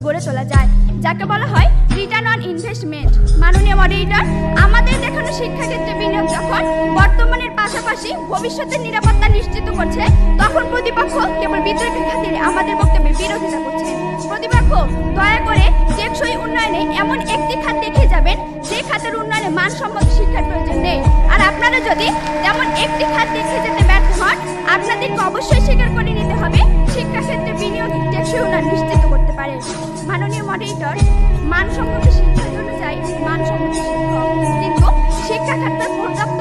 গড়ে তোলা যায়, যাকে বলা হয় রিটার্ন অন ইনভেস্টমেন্ট। মাননীয় মডারেটর, আমাদের দেখানো শিক্ষাক্ষেত্রে বিনিয়োগ যখন বর্তমানের পাশাপাশি ভবিষ্যতের নিরাপত্তা নিশ্চিত করছে, তখন প্রতিপক্ষ কেবল বিতর্কের খাতিরে আমাদের বক্তব্যের বিরোধিতা করছে। প্রতিপক্ষ দয়া করে টেকসই উন্নয়নে এমন একটি খাত দেখে যাবেন যে খাতের উন্নয়নে মানসম্মত শিক্ষার প্রয়োজন নেই। আর আপনারা যদি তেমন একটি খাত দেখে যেতে ব্যর্থ হন, আপনাদেরকে অবশ্যই স্বীকার করে নিতে হবে শিক্ষাক্ষেত্রে বিনিয়োগ টেকসই উন্নয়ন নিশ্চিত করতে পারে। মাননীয় মডারেটর, মানসম্মত শিক্ষার জন্য চাই মানসম্মত শিক্ষক, কিন্তু শিক্ষা খাতে পর্যাপ্ত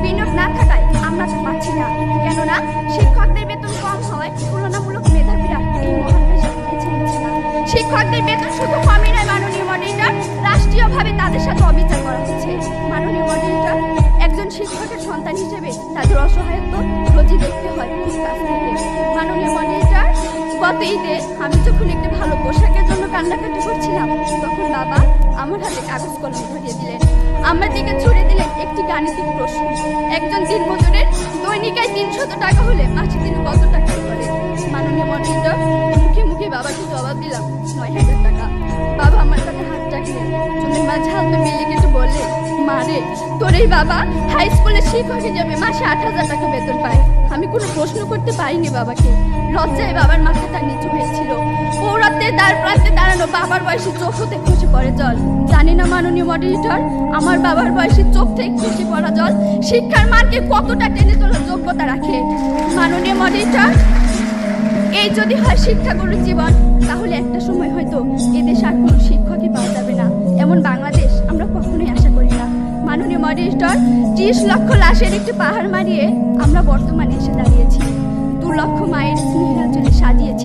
বিনিয়োগ না থাকায় আমরা তা পাচ্ছি না। কেননা শিক্ষকদের বেতন কম হওয়ায় তুলনামূলক মেধাবীরা এই মহান পেশা বেছে নিচ্ছে না। শিক্ষকদের বেতন শুধু কমই নয় মাননীয় মডারেটর, রাষ্ট্রীয়ভাবে তাদের সাথে অবিচার করা হচ্ছে। মাননীয় মডারেটর, একজন শিক্ষকের সন্তান হিসেবে তাদের অসহায়ত্ব রোজই দেখতে হয় খুব কাছ থেকে। মাননীয় মডারেটর, গত ঈদে আমি যখন একটি ভালো পোশাকের জন্য কান্নাকাটি করছিলাম, তখন বাবা আমার হাতে কাগজ কলম ধরিয়ে দিলেন, আমার দিকে ছুড়ে দিলেন একটি গাণিতিক প্রশ্ন। একজন দিনমজুরের দৈনিক আয় 300 টাকা হলে মাসে তিনি কত টাকা করেন? মাননীয় মডারেটর, মুখে মুখে বাবাকে জবাব দিলাম 9,000 টাকা। বাবা আমার কাছে হাত রাখলেন, চুলের মাঝে হাত মিলিয়ে কেটে বললেন, মা রে, তোর এই বাবা হাই স্কুলের শিক্ষক হিসেবে মাসে 8,000 টাকা বেতন পায়। আমি কোনো প্রশ্ন করতে পারিনি বাবাকে, লজ্জায় বাবার মাথাটা নিচু হয়েছিল। পৌরত্বের দ্বার প্রান্তে দাঁড়ানো বাবার বয়সী চোখ হতে খসে পড়ে জল। জানি না মাননীয় মডারেটর, আমার বাবার বয়সী চোখ থেকে খসে পড়া জল শিক্ষার মানকে কতটা টেনে তোলার যোগ্যতা রাখে। মাননীয় মডারেটর, এই যদি হয় শিক্ষাগুরুর জীবন, তাহলে একটা সময় হয়তো এদেশে আর কোনো শিক্ষকই পাওয়া যাবে না। এমন বাংলাদেশ আমরা কখনোই আশা করি না। মাননীয় মডারেটর, 30 লক্ষ লাশের একটি পাহাড় মারিয়ে আমরা বর্তমানে এসে দাঁড়িয়েছি। 2 লক্ষ মায়ের স্নেহাঞ্জলি সাজিয়েছি